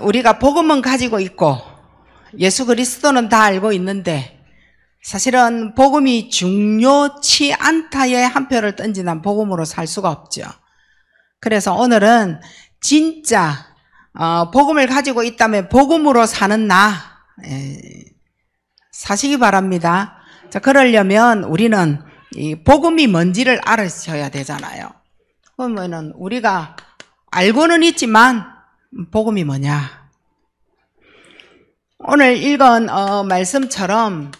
우리가 복음은 가지고 있고 예수 그리스도는 다 알고 있는데 사실은 복음이 중요치 않다에 한 표를 던지는 복음으로 살 수가 없죠. 그래서 오늘은 진짜 복음을 가지고 있다면 복음으로 사는 나 사시기 바랍니다. 자, 그러려면 우리는 이 복음이 뭔지를 알아셔야 되잖아요. 그러면은 우리가 알고는 있지만 복음이 뭐냐? 오늘 읽은 말씀처럼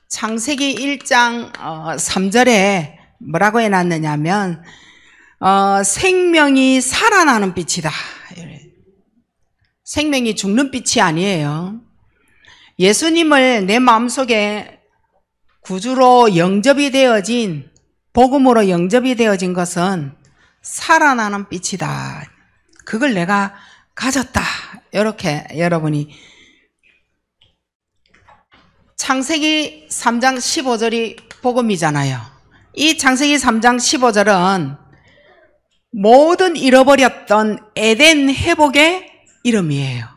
창세기 1장 3절에 뭐라고 해놨느냐면 생명이 살아나는 빛이다. 생명이 죽는 빛이 아니에요. 예수님을 내 마음속에 구주로 영접이 되어진, 복음으로 영접이 되어진 것은 살아나는 빛이다. 그걸 내가 가졌다. 이렇게 여러분이 창세기 3장 15절이 복음이잖아요. 이 창세기 3장 15절은 모든 잃어버렸던 에덴 회복의 이름이에요.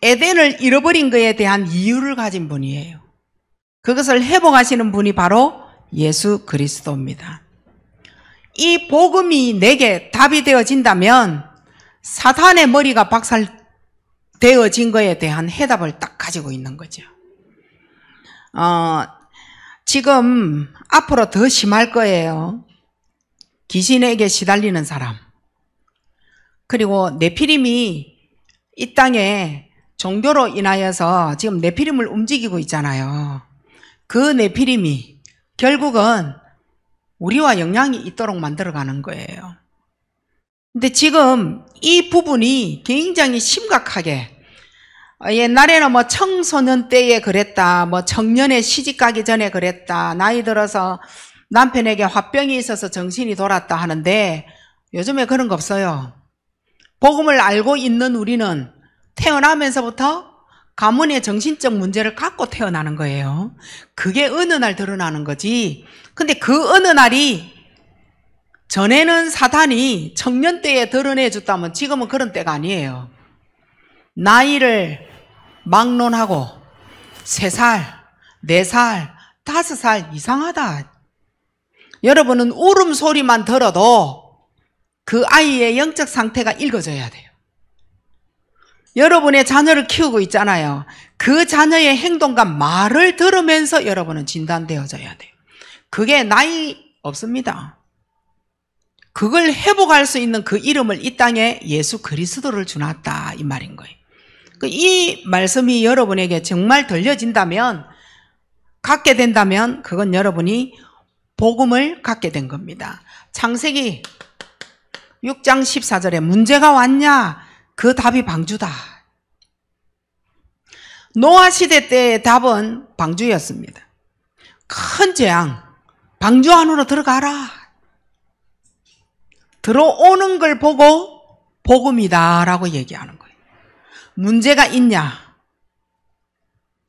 에덴을 잃어버린 것에 대한 이유를 가진 분이에요. 그것을 회복하시는 분이 바로 예수 그리스도입니다. 이 복음이 내게 답이 되어진다면 사탄의 머리가 박살되어진 것에 대한 해답을 딱 가지고 있는 거죠. 지금 앞으로 더 심할 거예요. 귀신에게 시달리는 사람, 그리고 네피림이 이 땅에 종교로 인하여서 지금 네피림을 움직이고 있잖아요. 그 네피림이 결국은 우리와 영향이 있도록 만들어가는 거예요. 근데 지금 이 부분이 굉장히 심각하게, 옛날에는 뭐 청소년 때에 그랬다, 뭐 청년에 시집가기 전에 그랬다, 나이 들어서 남편에게 화병이 있어서 정신이 돌았다 하는데 요즘에 그런 거 없어요. 복음을 알고 있는 우리는 태어나면서부터 가문의 정신적 문제를 갖고 태어나는 거예요. 그게 어느 날 드러나는 거지. 근데 그 어느 날이 전에는 사탄이 청년 때에 드러내 줬다면 지금은 그런 때가 아니에요. 나이를 막론하고 3살, 4살, 5살 이상하다. 여러분은 울음소리만 들어도 그 아이의 영적 상태가 읽어져야 돼요. 여러분의 자녀를 키우고 있잖아요. 그 자녀의 행동과 말을 들으면서 여러분은 진단되어져야 돼요. 그게 나이 없습니다. 그걸 회복할 수 있는 그 이름을 이 땅에 예수 그리스도를 주놨다, 이 말인 거예요. 이 말씀이 여러분에게 정말 들려진다면, 갖게 된다면 그건 여러분이 복음을 갖게 된 겁니다. 창세기 6장 14절에 문제가 왔냐? 그 답이 방주다. 노아 시대 때의 답은 방주였습니다. 큰 재앙, 방주 안으로 들어가라. 들어오는 걸 보고 복음이다라고 얘기하는 거예요. 문제가 있냐?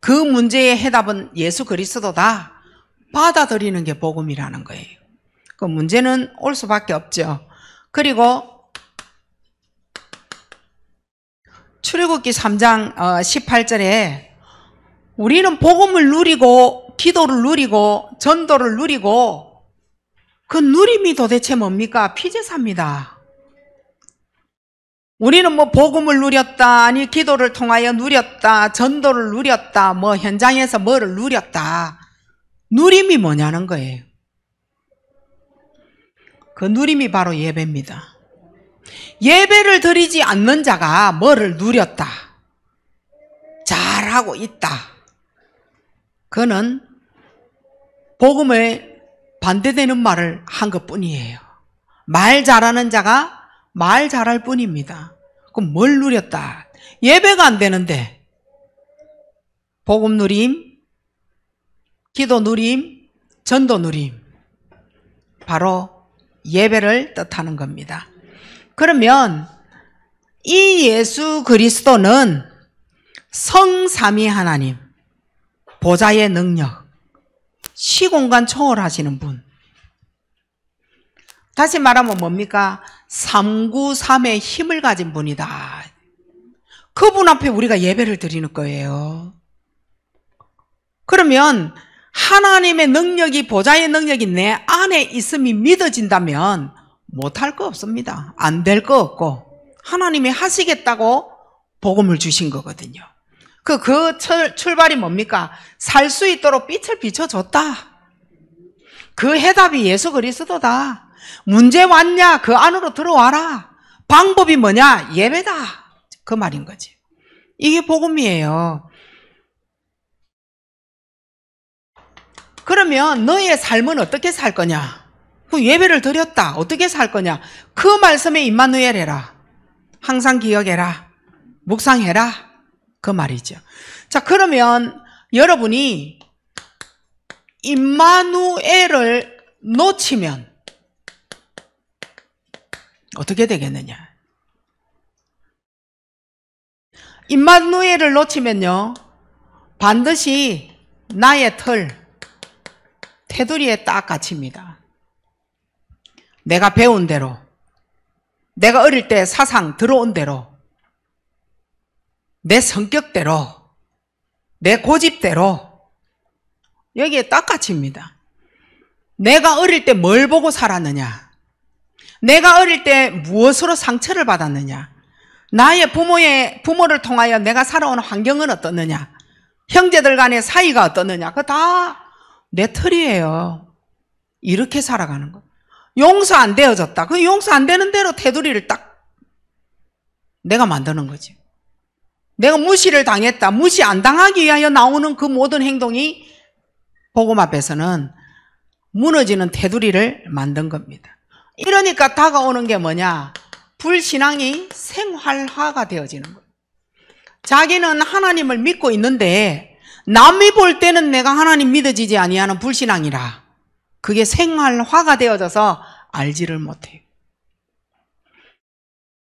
그 문제의 해답은 예수 그리스도다. 받아들이는 게 복음이라는 거예요. 그 문제는 올 수밖에 없죠. 그리고 출애굽기 3장 18절에 우리는 복음을 누리고 기도를 누리고 전도를 누리고 그 누림이 도대체 뭡니까? 피제사입니다. 우리는 뭐 복음을 누렸다, 아니 기도를 통하여 누렸다, 전도를 누렸다, 뭐 현장에서 뭐를 누렸다. 누림이 뭐냐는 거예요. 그 누림이 바로 예배입니다. 예배를 드리지 않는 자가 뭐를 누렸다, 잘하고 있다, 그는 복음에 반대되는 말을 한 것뿐이에요. 말 잘하는 자가 말 잘할 뿐입니다. 그럼 뭘 누렸다? 예배가 안 되는데 복음 누림, 기도 누림, 전도 누림, 바로 예배를 뜻하는 겁니다. 그러면 이 예수 그리스도는 성삼위 하나님, 보좌의 능력, 시공간 초월하시는 분. 다시 말하면 뭡니까? 393의 힘을 가진 분이다. 그분 앞에 우리가 예배를 드리는 거예요. 그러면 하나님의 능력이, 보좌의 능력이 내 안에 있음이 믿어진다면 못할 거 없습니다. 안 될 거 없고 하나님이 하시겠다고 복음을 주신 거거든요. 그 출발이 뭡니까? 살 수 있도록 빛을 비춰줬다. 그 해답이 예수 그리스도다. 문제 왔냐? 그 안으로 들어와라. 방법이 뭐냐? 예배다. 그 말인 거지. 이게 복음이에요. 그러면 너의 삶은 어떻게 살 거냐? 그 예배를 드렸다. 어떻게 살 거냐? 그 말씀에 임마누엘 해라. 항상 기억해라. 묵상해라. 그 말이죠. 자, 그러면 여러분이 임마누엘을 놓치면 어떻게 되겠느냐? 임마누엘을 놓치면요, 반드시 나의 테두리에 딱 갇힙니다. 내가 배운 대로, 내가 어릴 때 사상 들어온 대로, 내 성격대로, 내 고집대로 여기에 딱 갇힙니다. 내가 어릴 때 뭘 보고 살았느냐, 내가 어릴 때 무엇으로 상처를 받았느냐, 나의 부모를 통하여 내가 살아온 환경은 어떻느냐, 형제들 간의 사이가 어떻느냐, 그거 다 내 틀이에요. 이렇게 살아가는 거. 용서 안 되어졌다. 그 용서 안 되는 대로 테두리를 딱 내가 만드는 거지. 내가 무시를 당했다. 무시 안 당하기 위하여 나오는 그 모든 행동이 복음 앞에서는 무너지는 테두리를 만든 겁니다. 이러니까 다가오는 게 뭐냐? 불신앙이 생활화가 되어지는 거예요. 자기는 하나님을 믿고 있는데 남이 볼 때는 내가 하나님 믿어지지 아니하는 불신앙이라 그게 생활화가 되어져서 알지를 못해요.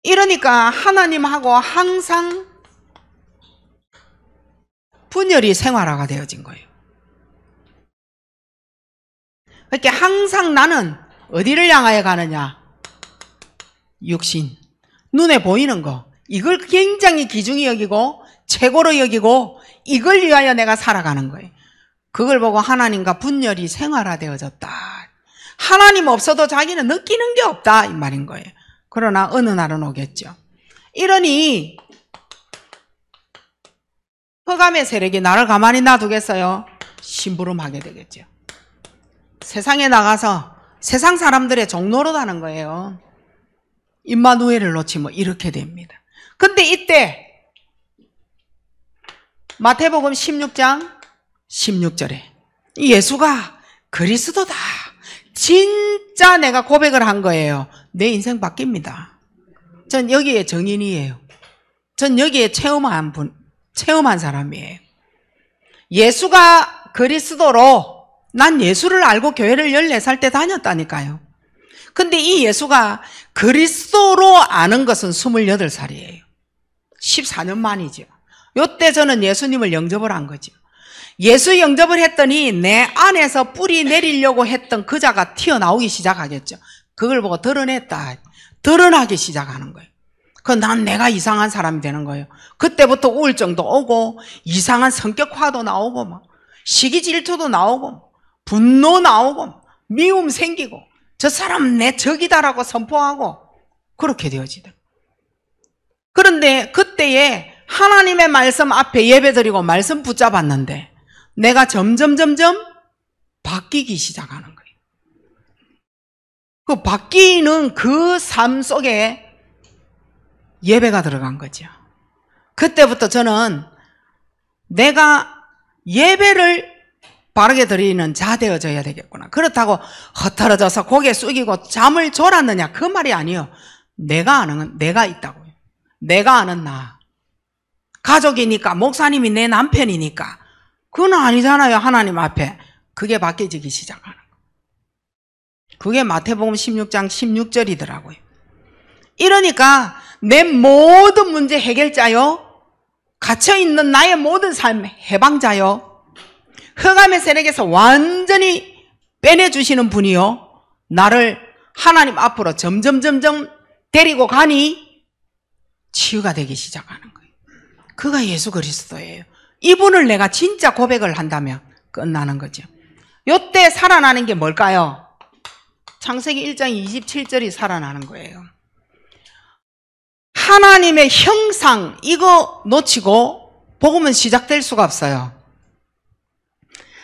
이러니까 하나님하고 항상 분열이 생활화가 되어진 거예요. 그렇게 항상 나는 어디를 향하여 가느냐? 육신, 눈에 보이는 거, 이걸 굉장히 귀중히 여기고 최고로 여기고 이걸 위하여 내가 살아가는 거예요. 그걸 보고 하나님과 분열이 생활화되어졌다. 하나님 없어도 자기는 느끼는 게 없다 이 말인 거예요. 그러나 어느 날은 오겠죠. 이러니 흑암의 세력이 나를 가만히 놔두겠어요? 심부름하게 되겠죠. 세상에 나가서 세상 사람들의 종로로 가는 거예요. 임마누엘을 놓치면 이렇게 됩니다. 근데 이때 마태복음 16장 16절에 예수가 그리스도다. 진짜 내가 고백을 한 거예요. 내 인생 바뀝니다. 전 여기에 정인이에요. 전 여기에 체험한 사람이에요. 예수가 그리스도로 난 예수를 알고 교회를 14살 때 다녔다니까요. 근데 이 예수가 그리스도로 아는 것은 28살이에요. 14년 만이죠. 요때 저는 예수님을 영접을 한 거죠. 예수 영접을 했더니 내 안에서 뿌리 내리려고 했던 그 자가 튀어나오기 시작하겠죠. 그걸 보고 드러나기 시작하는 거예요. 난 내가 이상한 사람이 되는 거예요. 그때부터 우울증도 오고 이상한 성격화도 나오고 막 시기 질투도 나오고 분노 나오고 미움 생기고 저 사람 내 적이다라고 선포하고 그렇게 되어지다. 그런데 그때에 하나님의 말씀 앞에 예배드리고 말씀 붙잡았는데 내가 점점 바뀌기 시작하는 거예요. 그 바뀌는 그 삶 속에 예배가 들어간 거죠. 그때부터 저는 내가 예배를 바르게 드리는 자 되어져야 되겠구나. 그렇다고 흩어져서 고개 숙이고 잠을 졸았느냐 그 말이 아니에요. 내가 아는 건 내가 있다고요. 내가 아는 나. 가족이니까 목사님이 내 남편이니까 그건 아니잖아요. 하나님 앞에. 그게 바뀌어지기 시작하는 거예요. 그게 마태복음 16장 16절이더라고요. 이러니까 내 모든 문제 해결자요, 갇혀있는 나의 모든 삶 해방자요, 흑암의 세력에서 완전히 빼내주시는 분이요, 나를 하나님 앞으로 점점 데리고 가니 치유가 되기 시작하는 거예요. 그가 예수 그리스도예요. 이분을 내가 진짜 고백을 한다면 끝나는 거죠. 요때 살아나는 게 뭘까요? 창세기 1장 27절이 살아나는 거예요. 하나님의 형상, 이거 놓치고 복음은 시작될 수가 없어요.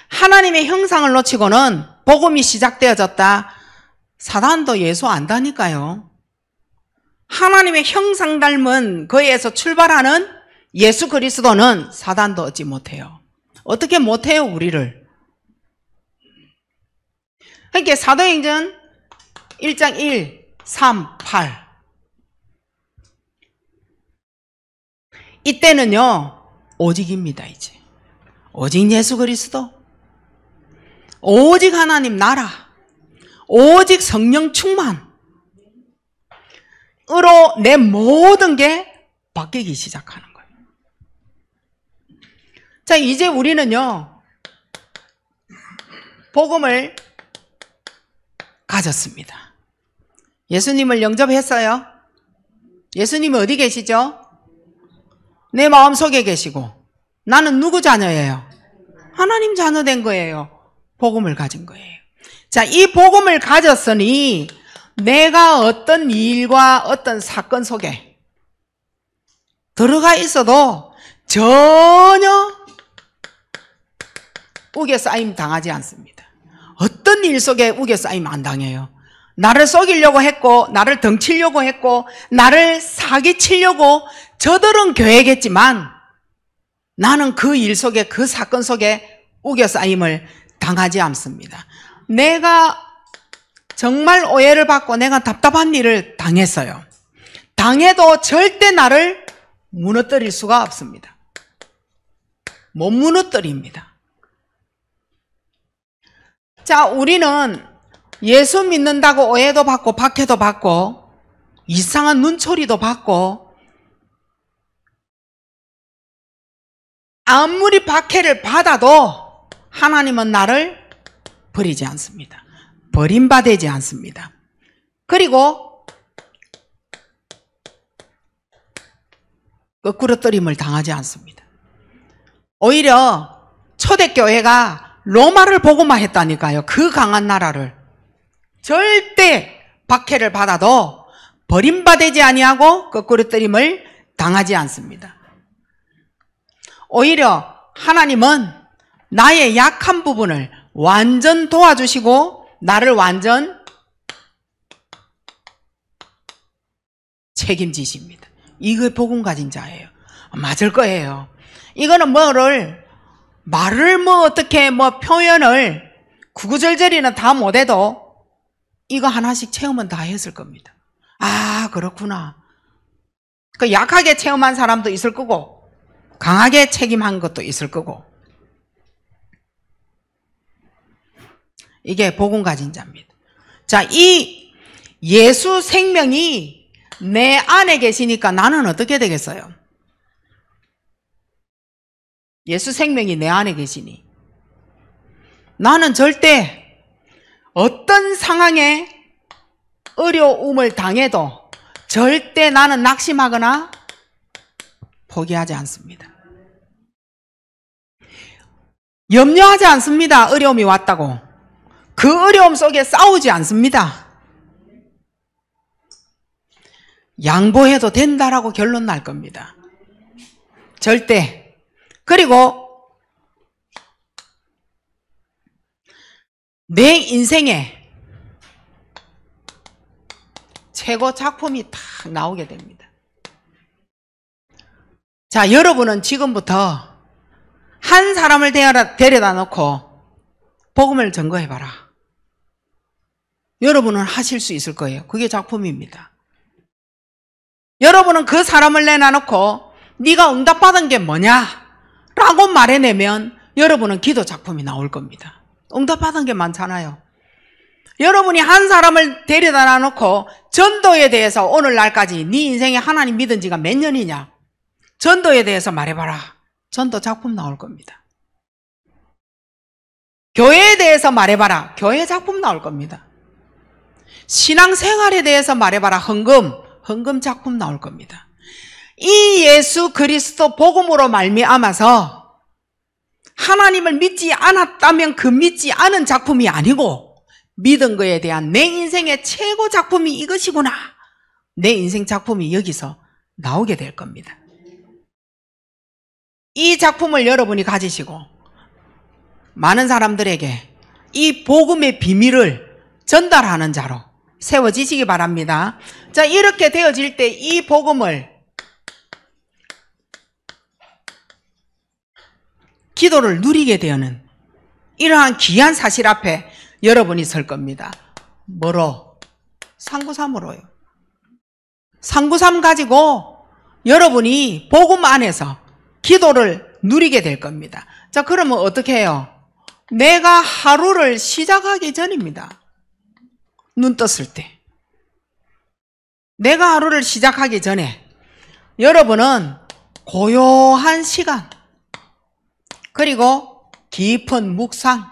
하나님의 형상을 놓치고는 복음이 시작되어졌다. 사단도 예수 안다니까요. 하나님의 형상 닮은 그에서 출발하는 예수 그리스도는 사단도 얻지 못해요. 어떻게 못해요, 우리를? 그러니까 사도행전 1장 1, 3, 8 이때는요 오직입니다. 이제 오직 예수 그리스도, 오직 하나님 나라, 오직 성령 충만으로 내 모든 게 바뀌기 시작하는 거예요. 자, 이제 우리는요 복음을 가졌습니다. 예수님을 영접했어요. 예수님이 어디 계시죠? 내 마음속에 계시고 나는 누구 자녀예요? 하나님 자녀 된 거예요. 복음을 가진 거예요. 자, 이 복음을 가졌으니 내가 어떤 일과 어떤 사건 속에 들어가 있어도 전혀 우겨싸임 당하지 않습니다. 어떤 일 속에 우겨싸임 안 당해요. 나를 속이려고 했고, 나를 덩치려고 했고, 나를 사기치려고 저들은 계획했지만 나는 그 일 속에, 그 사건 속에 우겨싸임을 당하지 않습니다. 내가 정말 오해를 받고 내가 답답한 일을 당했어요. 당해도 절대 나를 무너뜨릴 수가 없습니다. 못 무너뜨립니다. 자, 우리는 예수 믿는다고 오해도 받고 박해도 받고 이상한 눈초리도 받고 아무리 박해를 받아도 하나님은 나를 버리지 않습니다. 버림받지 않습니다. 그리고 거꾸로뜨림을 당하지 않습니다. 오히려 초대교회가 로마를 복음화했다니까요. 그 강한 나라를. 절대 박해를 받아도 버림받지 아니하고 거꾸로뜨림을 당하지 않습니다. 오히려 하나님은 나의 약한 부분을 완전 도와주시고 나를 완전 책임지십니다. 이거 복음 가진 자예요. 맞을 거예요. 이거는 말을 어떻게 표현을 구구절절이는 다 못해도 이거 하나씩 체험은 다 했을 겁니다. 아, 그렇구나. 그 약하게 체험한 사람도 있을 거고 강하게 책임한 것도 있을 거고. 이게 복음 가진 자입니다. 자, 이 예수 생명이 내 안에 계시니까 나는 어떻게 되겠어요? 예수 생명이 내 안에 계시니 나는 절대 어떤 상황에 어려움을 당해도 절대 나는 낙심하거나 포기하지 않습니다. 염려하지 않습니다. 어려움이 왔다고. 그 어려움 속에 싸우지 않습니다. 양보해도 된다라고 결론 날 겁니다. 절대. 그리고 내 인생에 최고 작품이 탁 나오게 됩니다. 자, 여러분은 지금부터 한 사람을 데려다 놓고 복음을 증거해봐라. 여러분은 하실 수 있을 거예요. 그게 작품입니다. 여러분은 그 사람을 내놔놓고 네가 응답받은 게 뭐냐? 라고 말해내면 여러분은 기도 작품이 나올 겁니다. 응답받은 게 많잖아요. 여러분이 한 사람을 데려다 놓고 전도에 대해서 오늘날까지 네 인생에 하나님 믿은 지가 몇 년이냐? 전도에 대해서 말해봐라. 전도 작품 나올 겁니다. 교회에 대해서 말해봐라. 교회 작품 나올 겁니다. 신앙생활에 대해서 말해봐라. 헌금 작품 나올 겁니다. 이 예수 그리스도 복음으로 말미암아서 하나님을 믿지 않았다면 그 믿지 않은 작품이 아니고 믿은 거에 대한 내 인생의 최고 작품이 이것이구나. 내 인생 작품이 여기서 나오게 될 겁니다. 이 작품을 여러분이 가지시고 많은 사람들에게 이 복음의 비밀을 전달하는 자로 세워지시기 바랍니다. 자, 이렇게 되어질 때 이 복음을 기도를 누리게 되는 이러한 귀한 사실 앞에 여러분이 설 겁니다. 뭐로? 상구삼으로요. 상구삼 가지고 여러분이 복음 안에서 기도를 누리게 될 겁니다. 자, 그러면 어떻게 해요? 내가 하루를 시작하기 전입니다. 눈 떴을 때. 내가 하루를 시작하기 전에 여러분은 고요한 시간 그리고 깊은 묵상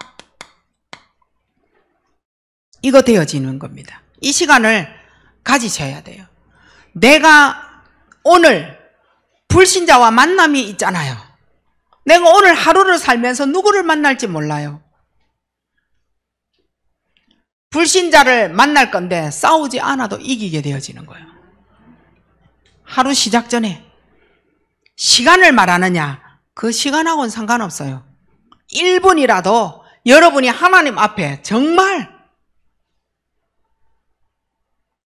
이거 되어지는 겁니다. 이 시간을 가지셔야 돼요. 내가 오늘 불신자와 만남이 있잖아요. 내가 오늘 하루를 살면서 누구를 만날지 몰라요. 불신자를 만날 건데 싸우지 않아도 이기게 되어지는 거예요. 하루 시작 전에 시간을 말하느냐, 그 시간하고는 상관없어요. 1분이라도 여러분이 하나님 앞에 정말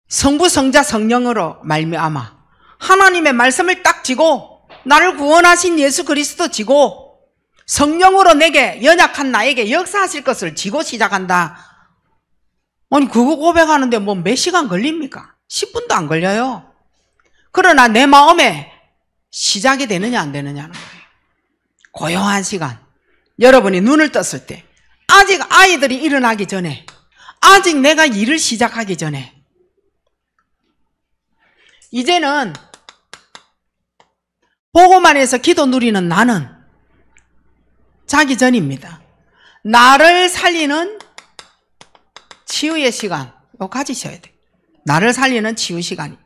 성부, 성자, 성령으로 말미암아 하나님의 말씀을 딱 지고 나를 구원하신 예수 그리스도 지고 성령으로 내게 연약한 나에게 역사하실 것을 지고 시작한다. 아니 그거 고백하는데 뭐 몇 시간 걸립니까? 10분도 안 걸려요. 그러나 내 마음에 시작이 되느냐 안 되느냐는 거예요. 고요한 시간, 여러분이 눈을 떴을 때 아직 아이들이 일어나기 전에 아직 내가 일을 시작하기 전에 이제는 복음 안에서 기도 누리는 나는 자기 전입니다. 나를 살리는 치유의 시간 이거 가지셔야 돼요. 나를 살리는 치유 시간이.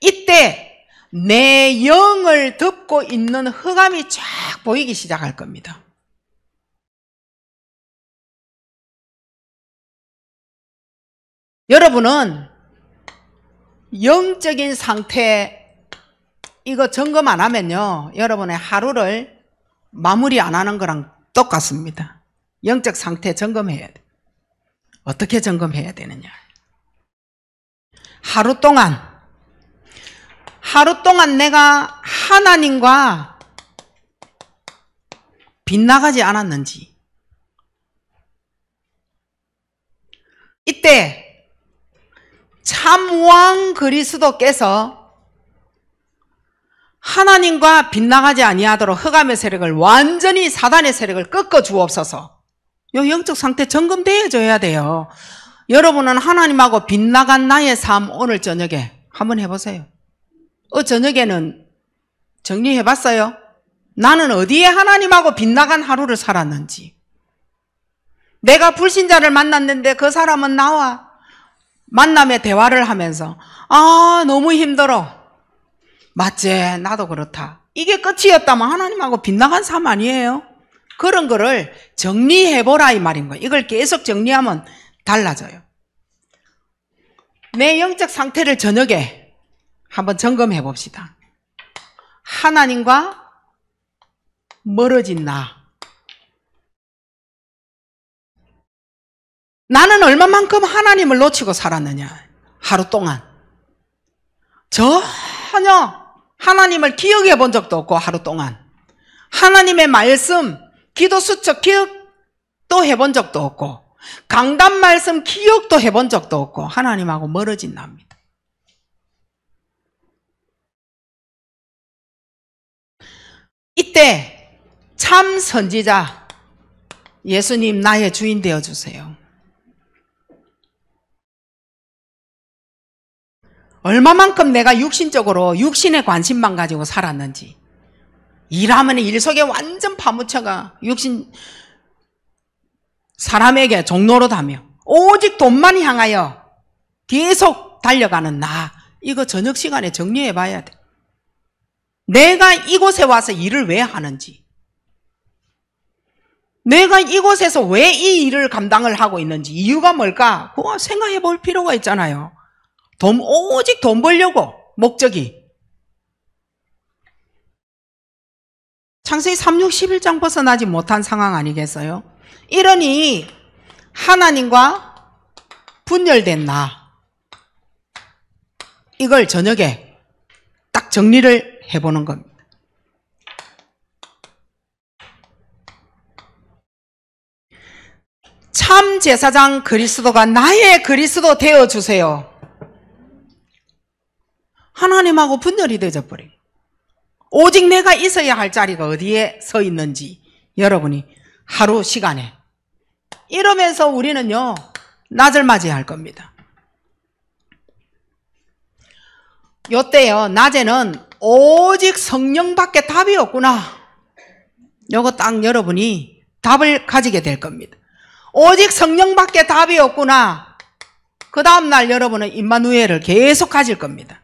이때 내 영을 덮고 있는 흑암이 쫙 보이기 시작할 겁니다. 여러분은 영적인 상태 이거 점검 안 하면요 여러분의 하루를 마무리 안 하는 거랑 똑같습니다. 영적 상태 점검해야 돼. 어떻게 점검해야 되느냐. 하루 동안 내가 하나님과 빗나가지 않았는지, 이때 참왕 그리스도께서 하나님과 빗나가지 아니하도록 흑암의 세력을 완전히 사단의 세력을 꺾어 주옵소서. 요 영적 상태 점검되어져야 돼요. 여러분은 하나님하고 빗나간 나의 삶 오늘 저녁에 한번 해보세요. 저녁에는 정리해봤어요? 나는 어디에 하나님하고 빗나간 하루를 살았는지. 내가 불신자를 만났는데 그 사람은 나와 만남의 대화를 하면서 너무 힘들어. 맞지? 나도 그렇다. 이게 끝이었다면 하나님하고 빗나간 삶 아니에요? 그런 거를 정리해보라 이 말인 거예요. 이걸 계속 정리하면 달라져요. 내 영적 상태를 저녁에 한번 점검해 봅시다. 하나님과 멀어진 나는 얼마만큼 하나님을 놓치고 살았느냐. 하루 동안 전혀 하나님을 기억해 본 적도 없고 하루 동안 하나님의 말씀 기도 수첩 기억도 해본 적도 없고 강단 말씀 기억도 해본 적도 없고 하나님하고 멀어진 나입니다. 이때 참 선지자 예수님 나의 주인 되어주세요. 얼마만큼 내가 육신적으로 육신의 관심만 가지고 살았는지, 일하면 일 속에 완전 파묻혀가 육신 사람에게 종노릇하며 오직 돈만 향하여 계속 달려가는 나, 이거 저녁 시간에 정리해 봐야 돼. 내가 이곳에 와서 일을 왜 하는지, 내가 이곳에서 왜 이 일을 감당을 하고 있는지, 이유가 뭘까? 그거 생각해 볼 필요가 있잖아요. 오직 돈 벌려고, 목적이. 창세기 3, 6, 11장 벗어나지 못한 상황 아니겠어요? 이러니 하나님과 분열된 나, 이걸 저녁에 딱 정리를 해보는 겁니다. 참 제사장 그리스도가 나의 그리스도 되어주세요. 하나님하고 분열이 되어버려요. 오직 내가 있어야 할 자리가 어디에 서 있는지 여러분이 하루 시간에 이러면서 우리는요 낮을 맞이할 겁니다. 요때요 낮에는 오직 성령밖에 답이 없구나, 요거 딱 여러분이 답을 가지게 될 겁니다. 오직 성령밖에 답이 없구나. 그 다음날 여러분은 임마누엘을 계속 가질 겁니다.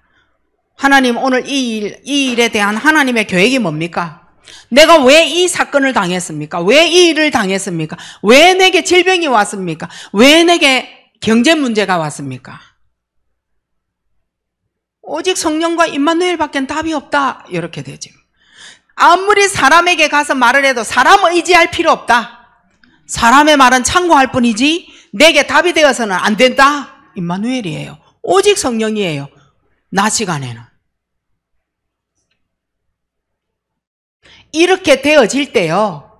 하나님, 오늘 이 일에 대한 하나님의 계획이 뭡니까? 내가 왜 이 사건을 당했습니까? 왜 이 일을 당했습니까? 왜 내게 질병이 왔습니까? 왜 내게 경제 문제가 왔습니까? 오직 성령과 임마누엘밖에 답이 없다, 이렇게 되죠. 아무리 사람에게 가서 말을 해도 사람 의지할 필요 없다. 사람의 말은 참고할 뿐이지 내게 답이 되어서는 안 된다. 임마누엘이에요. 오직 성령이에요. 낮 시간에는. 이렇게 되어질 때요,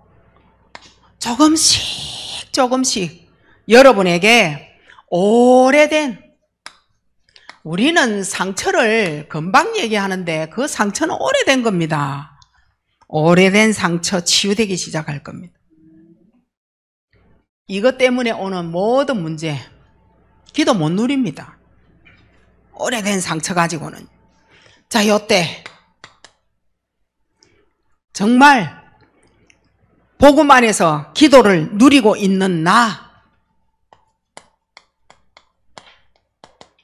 조금씩 여러분에게 오래된, 우리는 상처를 금방 얘기하는데 그 상처는 오래된 겁니다. 오래된 상처 치유되기 시작할 겁니다. 이것 때문에 오는 모든 문제, 기도 못 누립니다. 오래된 상처 가지고는. 자, 요때 정말 복음 안에서 기도를 누리고 있는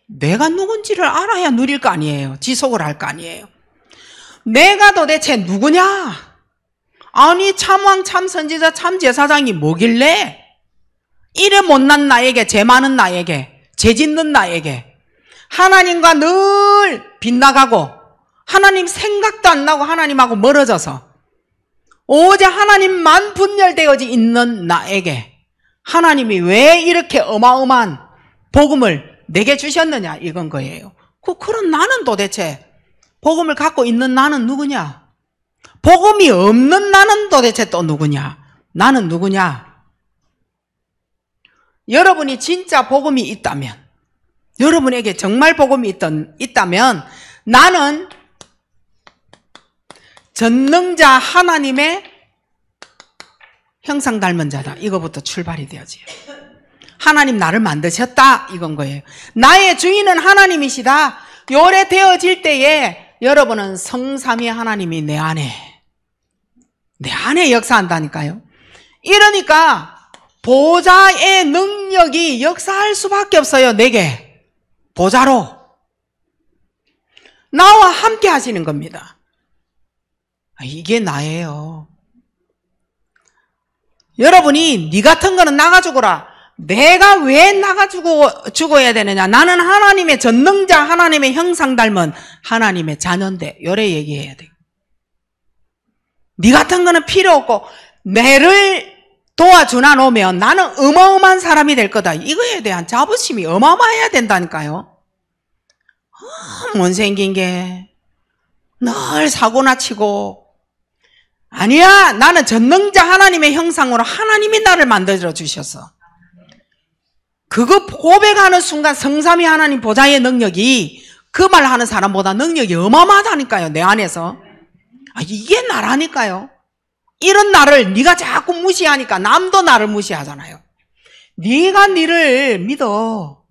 내가 누군지를 알아야 누릴 거 아니에요. 지속을 할 거 아니에요. 내가 도대체 누구냐? 아니, 참왕, 참선지자, 참제사장이 뭐길래 이래 못난 나에게, 죄 많은 나에게, 죄 짓는 나에게 하나님과 늘 빗나가고 하나님 생각도 안 나고 하나님하고 멀어져서 오직 하나님만 분열되어져 있는 나에게 하나님이 왜 이렇게 어마어마한 복음을 내게 주셨느냐, 이건 거예요. 그런 나는 도대체, 복음을 갖고 있는 나는 누구냐? 복음이 없는 나는 도대체 또 누구냐? 나는 누구냐? 여러분이 진짜 복음이 있다면, 여러분에게 정말 복음이 있다면 나는 전능자 하나님의 형상 닮은 자다. 이거부터 출발이 되어져요. 하나님 나를 만드셨다, 이건 거예요. 나의 주인은 하나님이시다. 요래 되어질 때에 여러분은 성삼위 하나님이 내 안에 역사한다니까요. 이러니까 보좌의 능력이 역사할 수밖에 없어요. 내게 보좌로 나와 함께 하시는 겁니다. 이게 나예요. 여러분이 네 같은 거는 나가 죽어라. 내가 왜 나가 죽어야 되느냐? 나는 하나님의 전능자, 하나님의 형상 닮은 하나님의 자녀인데, 요래 얘기해야 돼요. 네 같은 거는 필요 없고 내를 도와주나 놓으면 나는 어마어마한 사람이 될 거다. 이거에 대한 자부심이 어마어마해야 된다니까요. 못생긴 게 늘 사고나 치고, 아니야, 나는 전능자 하나님의 형상으로 하나님이 나를 만들어 주셨어. 그거 고백하는 순간 성삼위 하나님 보좌의 능력이 그 말 하는 사람보다 능력이 어마어마하다니까요. 내 안에서. 이게 나라니까요. 이런 나를 네가 자꾸 무시하니까 남도 나를 무시하잖아요. 네가 네를 믿어.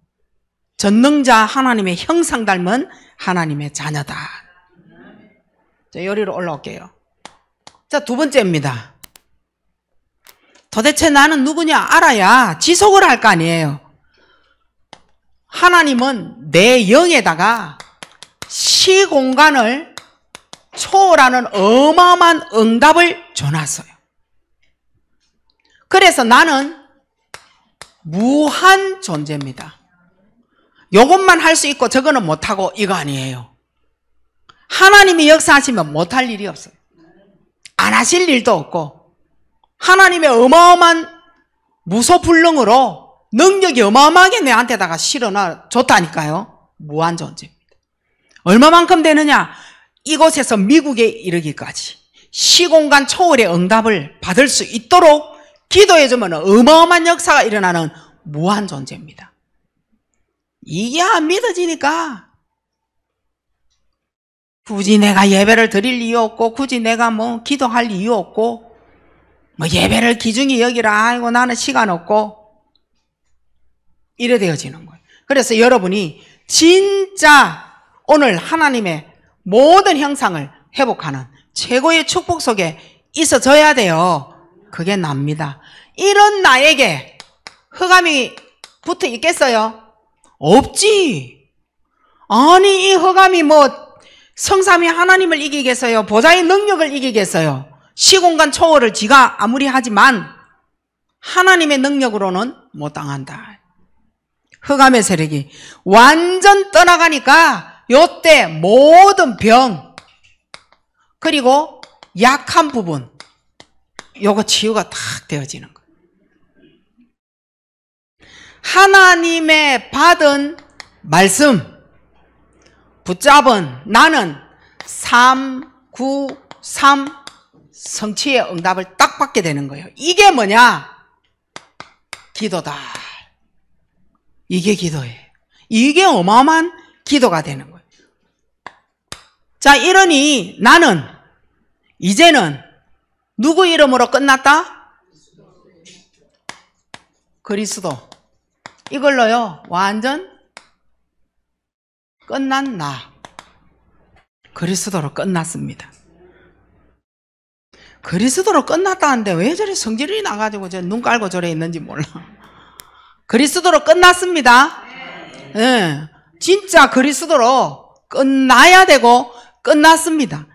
전능자 하나님의 형상 닮은 하나님의 자녀다. 자, 여기로 올라올게요. 자, 두 번째입니다. 도대체 나는 누구냐 알아야 지속을 할 거 아니에요. 하나님은 내 영에다가 시공간을 초월하는 어마어마한 응답을 줘놨어요. 그래서 나는 무한 존재입니다. 요것만 할 수 있고 저거는 못하고 이거 아니에요. 하나님이 역사하시면 못할 일이 없어요. 안 하실 일도 없고 하나님의 어마어마한 무소불능으로 능력이 어마어마하게 내한테다가 실어놔 줬다니까요. 무한 존재입니다. 얼마만큼 되느냐? 이곳에서 미국에 이르기까지 시공간 초월의 응답을 받을 수 있도록 기도해주면 어마어마한 역사가 일어나는 무한 존재입니다. 이게 안 믿어지니까 굳이 내가 예배를 드릴 이유 없고 굳이 내가 뭐 기도할 이유 없고 뭐 예배를 기중히 여기라 아이고 나는 시간 없고 이래 되어지는 거예요. 그래서 여러분이 진짜 오늘 하나님의 모든 형상을 회복하는 최고의 축복 속에 있어져야 돼요. 그게 납니다. 이런 나에게 흑암이 붙어 있겠어요? 없지. 아니 이 흑암이 뭐 성삼위 하나님을 이기겠어요? 보좌의 능력을 이기겠어요? 시공간 초월을 지가 아무리 하지만 하나님의 능력으로는 못 당한다. 흑암의 세력이 완전 떠나가니까 요때 모든 병 그리고 약한 부분 요거 치유가 탁 되어지는 거예요. 하나님의 받은 말씀 붙잡은 나는 393 성취의 응답을 딱 받게 되는 거예요. 이게 뭐냐? 기도다. 이게 기도예요. 이게 어마어마한 기도가 되는 거예요. 자, 이러니 나는 이제는 누구 이름으로 끝났다? 그리스도. 이걸로요 완전 끝난 나. 그리스도로 끝났습니다. 그리스도로 끝났다는데 왜 저리 성질이 나가지고 저 눈 깔고 저래 있는지 몰라. 그리스도로 끝났습니다. 네, 진짜 그리스도로 끝나야 되고 끝났습니다.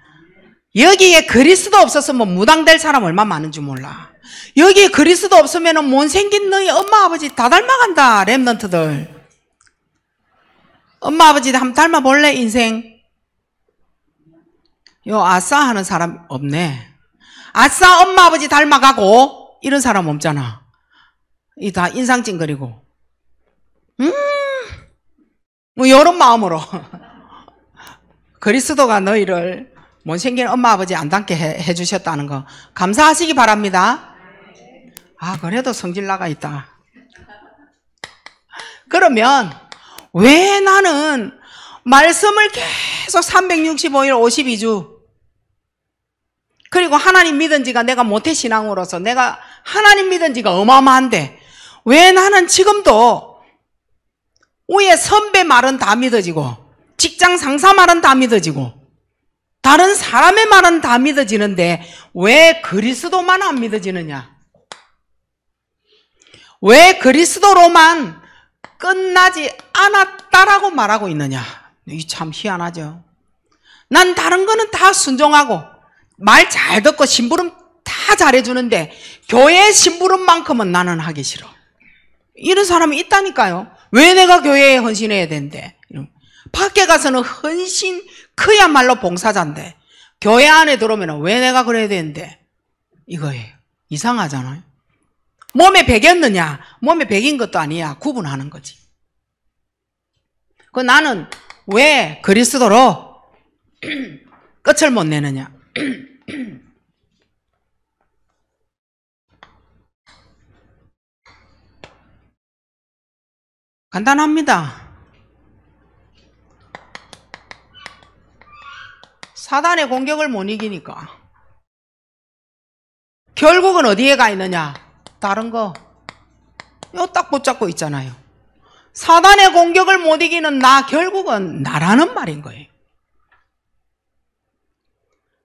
여기에 그리스도 없었으면 무당될 사람 얼마 많은지 몰라. 여기에 그리스도 없으면 못생긴 너희 엄마 아버지 다 닮아간다. 랩런트들 엄마 아버지 한번 닮아볼래 인생? 요 아싸 하는 사람 없네. 아싸 엄마 아버지 닮아가고 이런 사람 없잖아. 이 다 인상 찡그리고 뭐 이런 마음으로 그리스도가 너희를 못생긴 엄마 아버지 안 닮게 해주셨다는 거 감사하시기 바랍니다. 아 그래도 성질 나가 있다. 그러면 왜 나는 말씀을 계속 365일 52주 그리고 하나님 믿은 지가 내가 모태신앙으로서 내가 하나님 믿은 지가 어마어마한데 왜 나는 지금도 위에 선배 말은 다 믿어지고 직장 상사 말은 다 믿어지고 다른 사람의 말은 다 믿어지는데 왜 그리스도만 안 믿어지느냐? 왜 그리스도로만 끝나지 않았다라고 말하고 있느냐? 이게 참 희한하죠. 난 다른 거는 다 순종하고 말 잘 듣고 심부름 다 잘해주는데 교회 심부름만큼은 나는 하기 싫어. 이런 사람이 있다니까요. 왜 내가 교회에 헌신해야 되는데? 밖에 가서는 헌신 그야말로 봉사자인데 교회 안에 들어오면 왜 내가 그래야 되는데? 이거예요. 이상하잖아요. 몸에 배겼느냐? 몸에 배긴 것도 아니야. 구분하는 거지. 그 나는 왜 그리스도로 끝을 못 내느냐? 간단합니다. 사단의 공격을 못 이기니까. 결국은 어디에 가 있느냐? 다른 거. 요 딱 붙잡고 있잖아요. 사단의 공격을 못 이기는 나, 결국은 나라는 말인 거예요.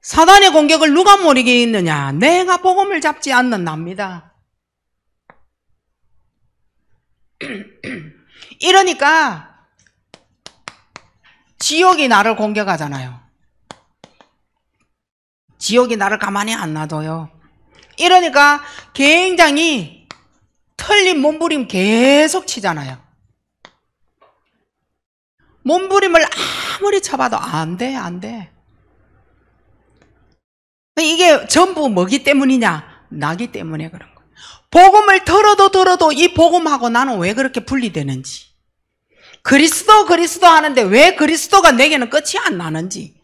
사단의 공격을 누가 못 이기느냐? 내가 복음을 잡지 않는 나입니다. 이러니까 지옥이 나를 공격하잖아요. 지옥이 나를 가만히 안 놔둬요. 이러니까 굉장히 틀린 몸부림 계속 치잖아요. 몸부림을 아무리 쳐봐도 안 돼, 안 돼. 이게 전부 뭐기 때문이냐? 나기 때문에 그런 거예요. 복음을 들어도 이 복음하고 나는 왜 그렇게 분리되는지, 그리스도 하는데 왜 그리스도가 내게는 끝이 안 나는지,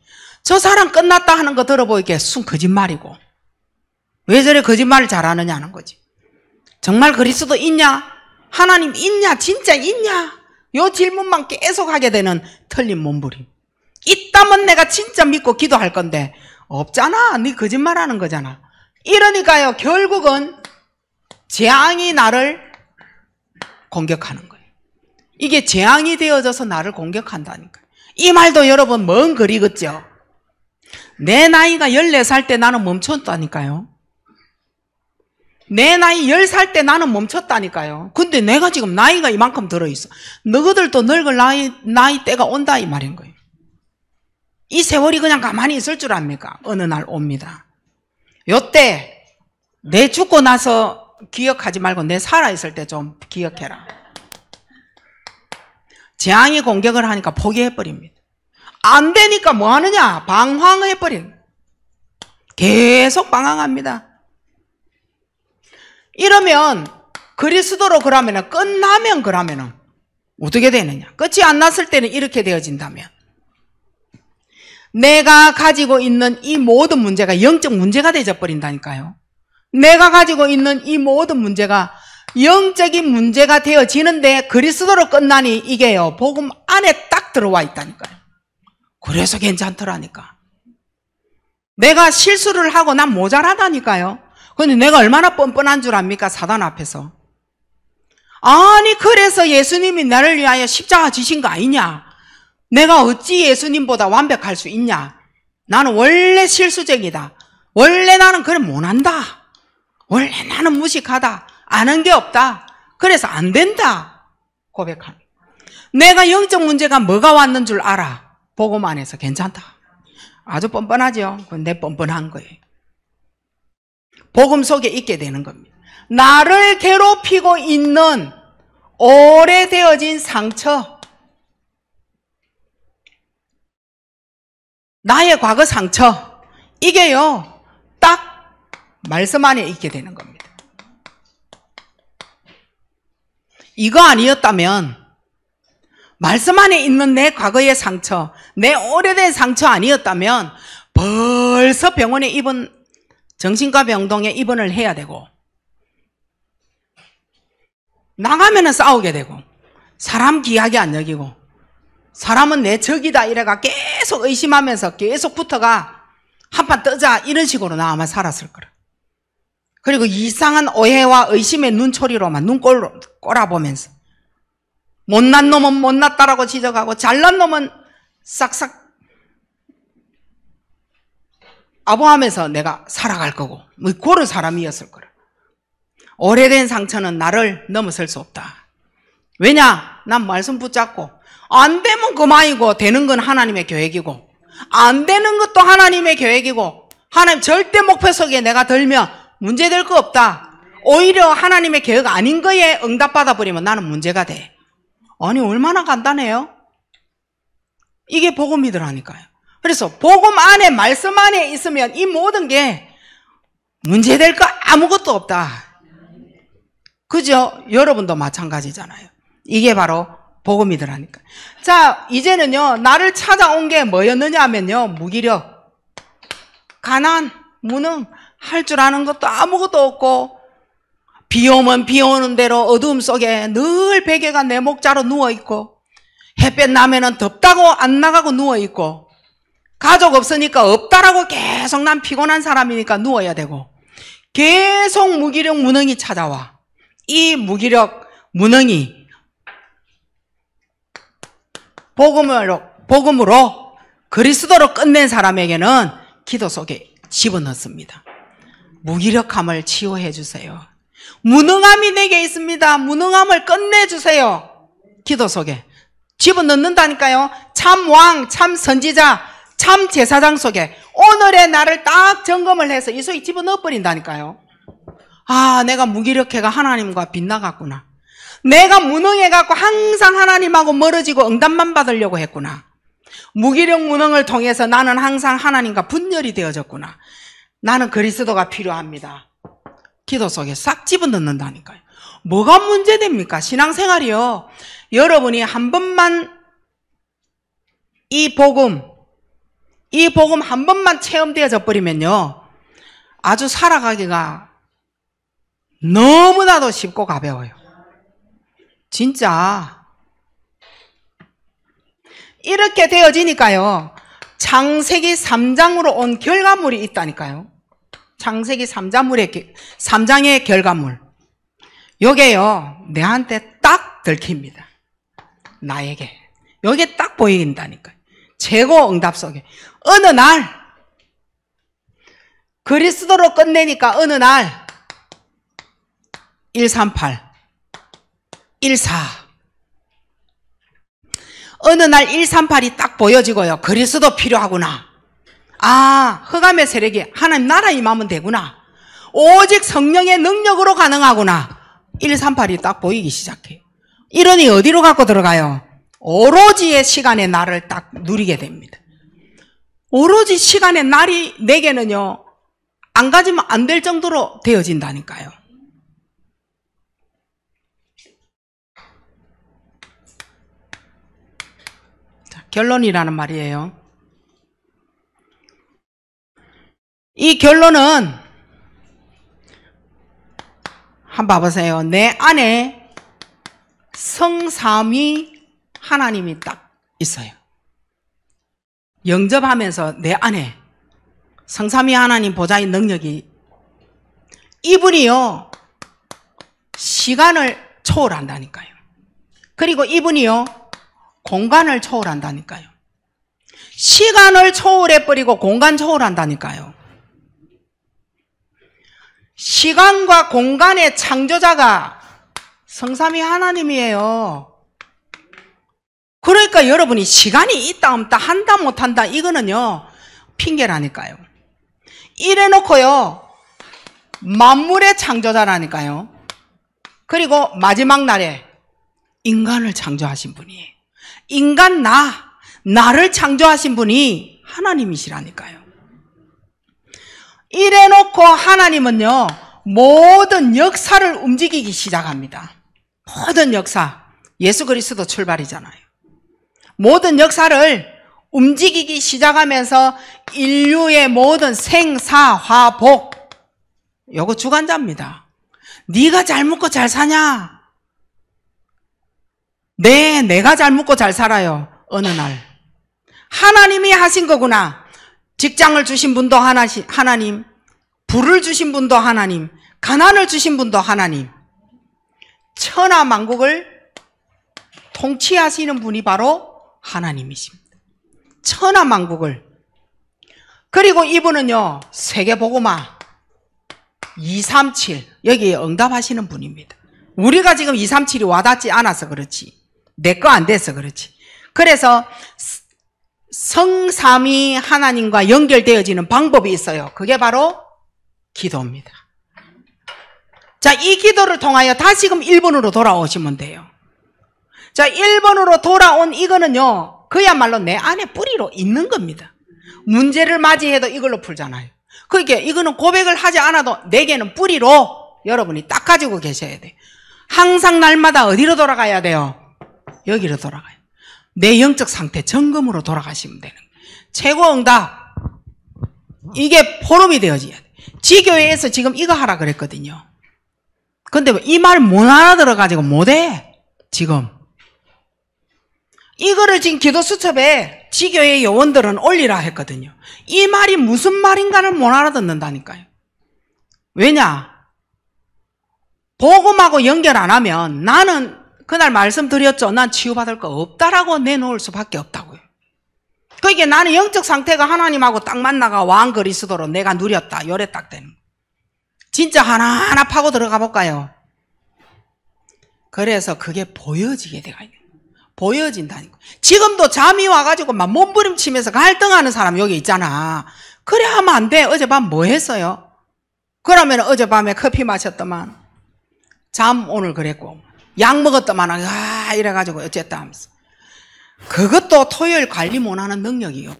저 사람 끝났다 하는 거 들어보니까 순 거짓말이고 왜 저래 거짓말을 잘하느냐는 거지. 정말 그리스도 있냐? 하나님 있냐? 진짜 있냐? 요 질문만 계속 하게 되는 틀린 몸부림. 있다면 내가 진짜 믿고 기도할 건데 없잖아. 네 거짓말하는 거잖아. 이러니까요, 결국은 재앙이 나를 공격하는 거예요. 이게 재앙이 되어져서 나를 공격한다니까요. 이 말도 여러분 먼 거리 같죠? 내 나이가 14살 때 나는 멈췄다니까요. 내 나이 10살 때 나는 멈췄다니까요. 근데 내가 지금 나이가 이만큼 들어있어. 너희들도 늙을 나이 때가 온다 이 말인 거예요. 이 세월이 그냥 가만히 있을 줄 압니까? 어느 날 옵니다. 요때 내 죽고 나서 기억하지 말고 내 살아있을 때 좀 기억해라. 재앙이 공격을 하니까 포기해버립니다. 안 되니까 뭐 하느냐? 방황해버린. 계속 방황합니다. 이러면 그리스도로 끝나면 어떻게 되느냐? 끝이 안 났을 때는 이렇게 되어진다면, 내가 가지고 있는 이 모든 문제가 영적 문제가 되어버린다니까요. 내가 가지고 있는 이 모든 문제가 영적인 문제가 되어지는데 그리스도로 끝나니 이게요, 복음 안에 딱 들어와 있다니까요. 그래서 괜찮더라니까. 내가 실수를 하고 난 모자라다니까요. 근데 내가 얼마나 뻔뻔한 줄 압니까? 사단 앞에서. 아니 그래서 예수님이 나를 위하여 십자가 지신 거 아니냐? 내가 어찌 예수님보다 완벽할 수 있냐? 나는 원래 실수쟁이다. 원래 나는 그래 못한다. 원래 나는 무식하다. 아는 게 없다. 그래서 안 된다. 고백하는. 내가 영적 문제가 뭐가 왔는 줄 알아. 복음 안에서 괜찮다. 아주 뻔뻔하죠. 그건 내 뻔뻔한 거예요. 복음 속에 있게 되는 겁니다. 나를 괴롭히고 있는 오래되어진 상처, 나의 과거 상처, 이게요 딱 말씀 안에 있게 되는 겁니다. 이거 아니었다면, 말씀 안에 있는 내 과거의 상처, 내 오래된 상처 아니었다면 벌써 병원에 정신과 병동에 입원을 해야 되고, 나가면은 싸우게 되고, 사람 귀하게 안 여기고, 사람은 내 적이다 이래가 계속 의심하면서 계속 붙어가 한판 뜨자 이런 식으로 나 아마 살았을 거라. 그리고 이상한 오해와 의심의 눈초리로만 눈꼴 꼬라보면서, 못난 놈은 못났다라고 지적하고 잘난 놈은 싹싹 아부하면서 내가 살아갈 거고, 뭐 그런 사람이었을 거라. 오래된 상처는 나를 넘어설 수 없다. 왜냐? 난 말씀 붙잡고, 안 되면 그만이고 되는 건 하나님의 계획이고, 안 되는 것도 하나님의 계획이고, 하나님 절대 목표 속에 내가 들면 문제될 거 없다. 오히려 하나님의 계획 아닌 거에 응답받아 버리면 나는 문제가 돼. 아니 얼마나 간단해요? 이게 복음이더라니까요. 그래서 복음 안에, 말씀 안에 있으면 이 모든 게 문제될 거 아무것도 없다. 그죠? 여러분도 마찬가지잖아요. 이게 바로 복음이더라니까. 자, 이제는요, 나를 찾아온 게 뭐였느냐 하면요, 무기력, 가난, 무능, 할 줄 아는 것도 아무것도 없고, 비 오면 비 오는 대로 어두움 속에 늘 베개가 내 목자로 누워있고, 햇볕 나면은 덥다고 안 나가고 누워있고, 가족 없으니까 없다라고 계속 난 피곤한 사람이니까 누워야 되고, 계속 무기력, 무능이 찾아와. 이 무기력, 무능이 복음으로 그리스도로 끝낸 사람에게는 기도 속에 집어넣습니다. 무기력함을 치유해 주세요. 무능함이 내게 있습니다. 무능함을 끝내주세요. 기도 속에 집어넣는다니까요. 참 왕, 참 선지자, 참 제사장 속에 오늘의 나를 딱 점검을 해서 이 속에 집어넣어 버린다니까요. 아, 내가 무기력해가 하나님과 빗나갔구나. 내가 무능해갖고 항상 하나님하고 멀어지고 응답만 받으려고 했구나. 무기력 무능을 통해서 나는 항상 하나님과 분열이 되어졌구나. 나는 그리스도가 필요합니다. 기도 속에 싹 집어넣는다니까요. 뭐가 문제됩니까? 신앙생활이요. 여러분이 한 번만 이 복음 한 번만 체험되어져 버리면요. 아주 살아가기가 너무나도 쉽고 가벼워요. 진짜. 이렇게 되어지니까요. 창세기 3장으로 온 결과물이 있다니까요. 창세기 3장의 결과물. 요게요, 내한테 딱 들킵니다. 나에게. 요게 딱 보인다니까요. 최고 응답 속에. 어느 날, 그리스도로 끝내니까 어느 날, 138, 14. 어느 날 138이 딱 보여지고요. 그리스도 필요하구나. 아, 흑암의 세력이 하나님 나라 임하면 되구나. 오직 성령의 능력으로 가능하구나. 138이 딱 보이기 시작해요. 이러니 어디로 갖고 들어가요? 오로지의 시간의 날을 딱 누리게 됩니다. 오로지 시간의 날이 내게는요, 안 가지면 안 될 정도로 되어진다니까요. 자, 결론이라는 말이에요. 이 결론은 한번 봐보세요. 내 안에 성삼위 하나님이 딱 있어요. 영접하면서 내 안에 성삼위 하나님 보좌의 능력이, 이분이요 시간을 초월한다니까요. 그리고 이분이요 공간을 초월한다니까요. 시간을 초월해버리고 공간 초월한다니까요. 시간과 공간의 창조자가 성삼위 하나님이에요. 그러니까 여러분이 시간이 있다 없다 한다 못한다 이거는요 핑계라니까요. 이래놓고요 만물의 창조자라니까요. 그리고 마지막 날에 인간을 창조하신 분이에요. 인간 나를 창조하신 분이 하나님이시라니까요. 이래놓고 하나님은요 모든 역사를 움직이기 시작합니다. 모든 역사, 예수 그리스도 출발이잖아요. 모든 역사를 움직이기 시작하면서 인류의 모든 생사화복, 요거 주관자입니다. 네가 잘 먹고 잘 사냐? 네, 내가 잘 먹고 잘 살아요. 어느 날 하나님이 하신 거구나. 직장을 주신 분도 하나님, 부를 주신 분도 하나님, 가난을 주신 분도 하나님, 천하만국을 통치하시는 분이 바로 하나님이십니다. 천하만국을. 그리고 이분은요 세계복음화 237 여기에 응답하시는 분입니다. 우리가 지금 237이 와닿지 않아서 그렇지, 내 거 안 돼서 그렇지. 그래서 성삼위 하나님과 연결되어지는 방법이 있어요. 그게 바로 기도입니다. 자, 이 기도를 통하여 다시금 1번으로 돌아오시면 돼요. 자, 1번으로 돌아온 이거는요 그야말로 내 안에 뿌리로 있는 겁니다. 문제를 맞이해도 이걸로 풀잖아요. 그러니까 이거는 고백을 하지 않아도 내게는 뿌리로 여러분이 딱 가지고 계셔야 돼요. 항상 날마다 어디로 돌아가야 돼요? 여기로 돌아가요. 내 영적 상태 점검으로 돌아가시면 되는 거예요. 최고 응답, 이게 포럼이 되어져야 돼. 지교회에서 지금 이거 하라 그랬거든요. 근데 이 말 못 알아들어가지고 못해. 지금 이거를 지금 기도 수첩에 지교회 요원들은 올리라 했거든요. 이 말이 무슨 말인가를 못 알아듣는다니까요. 왜냐? 복음하고 연결 안 하면 나는 그날 말씀드렸죠. 난 치유받을 거 없다라고 내놓을 수밖에 없다고요. 그러니까 나는 영적 상태가 하나님하고 딱 만나가 왕 그리스도로 내가 누렸다. 요래 딱 되는 거예요. 진짜 하나하나 파고 들어가 볼까요? 그래서 그게 보여지게 돼가 있는 거예요. 보여진다니까. 지금도 잠이 와가지고 막 몸부림치면서 갈등하는 사람 여기 있잖아. 그래 하면 안 돼. 어젯밤 뭐 했어요? 그러면 어젯밤에 커피 마셨더만, 잠 오늘 그랬고, 약 먹었더만, 이래가지고 어쨌다 하면서. 그것도 토요일 관리 못하는 능력이요.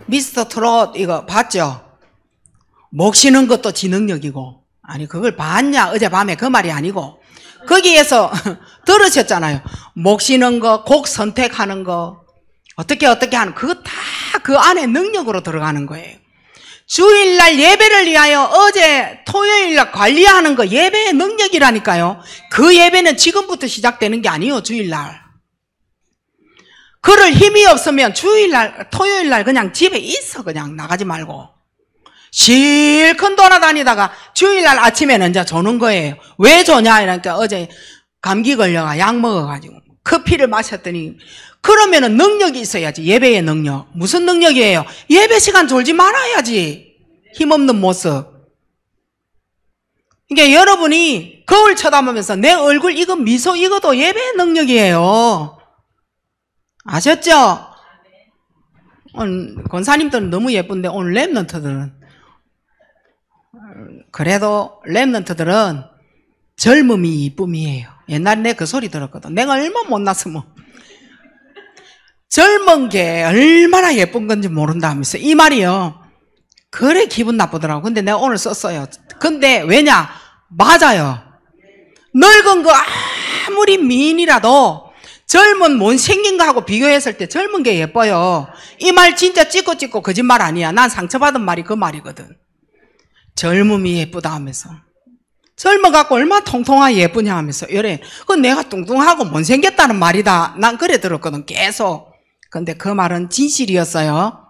미스터 트롯 이거 봤죠? 목 쉬는 것도 지 능력이고. 아니 그걸 봤냐? 어젯밤에 그 말이 아니고. 거기에서 들으셨잖아요. 목 쉬는 거, 곡 선택하는 거, 어떻게 하는 그거 다 그 안에 능력으로 들어가는 거예요. 주일날 예배를 위하여 어제 토요일날 관리하는 거 예배의 능력이라니까요. 그 예배는 지금부터 시작되는 게 아니에요. 주일날 그럴 힘이 없으면 주일날 토요일날 그냥 집에 있어. 그냥 나가지 말고 실컷 돌아다니다가 주일날 아침에는 이제 조는 거예요. 왜 조냐? 이러니까 어제 감기 걸려가 약 먹어가지고 커피를 마셨더니. 그러면은 능력이 있어야지. 예배의 능력. 무슨 능력이에요? 예배 시간 졸지 말아야지. 힘없는 모습. 그러니까 여러분이 거울 쳐다보면서 내 얼굴 이거 미소 이것도 예배의 능력이에요. 아셨죠? 권사님들은 너무 예쁜데 오늘 랩런트들은 그래도 랩런트들은 젊음이 이쁨이에요. 옛날에 내 그 소리 들었거든. 내가 얼마나 못났으면 젊은 게 얼마나 예쁜 건지 모른다 하면서 이 말이요. 그래 기분 나쁘더라고. 근데 내가 오늘 썼어요. 근데 왜냐? 맞아요. 늙은 거 아무리 미인이라도 젊은 못생긴 거하고 비교했을 때 젊은 게 예뻐요. 이 말 진짜 찍고 거짓말 아니야. 난 상처받은 말이 그 말이거든. 젊음이 예쁘다 하면서. 젊어갖고 얼마나 통통하게 예쁘냐 하면서 이래. 그건 내가 뚱뚱하고 못생겼다는 말이다. 난 그래 들었거든. 계속. 근데 그 말은 진실이었어요.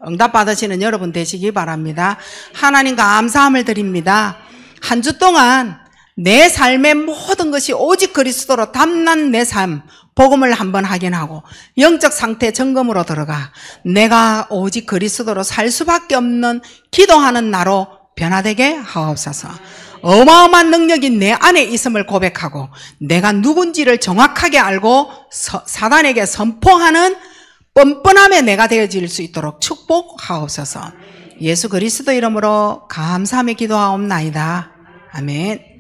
응답 받으시는 여러분 되시기 바랍니다. 하나님 감사함을 드립니다. 한 주 동안 내 삶의 모든 것이 오직 그리스도로 담난 내 삶, 복음을 한번 확인하고 영적 상태 점검으로 들어가 내가 오직 그리스도로 살 수밖에 없는 기도하는 나로 변화되게 하옵소서. 어마어마한 능력이 내 안에 있음을 고백하고 내가 누군지를 정확하게 알고 사단에게 선포하는 뻔뻔함의 내가 되어질 수 있도록 축복하옵소서. 예수 그리스도 이름으로 감사하며 기도하옵나이다. 아멘.